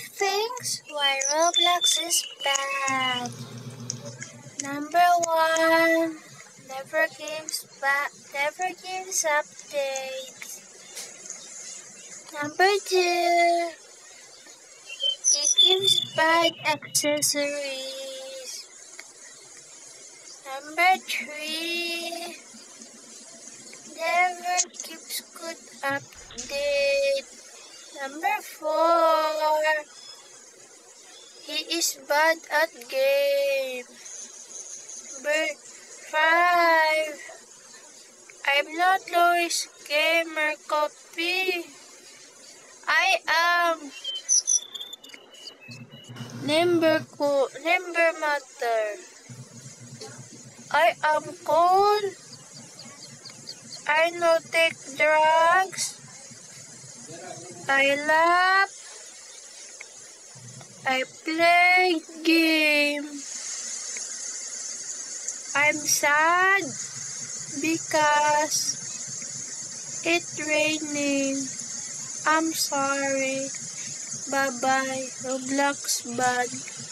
things why Roblox is bad. Number 1, never gives updates. Number 2, it gives bad accessories. Number 3, never keeps good update. Number 4, he is bad at game. Number 5, I'm not Lois Gamer Copy. I am Number matter. I am cool. I no take drugs. I laugh. I play game. I'm sad because it's raining. I'm sorry. Bye-bye. Roblox bad.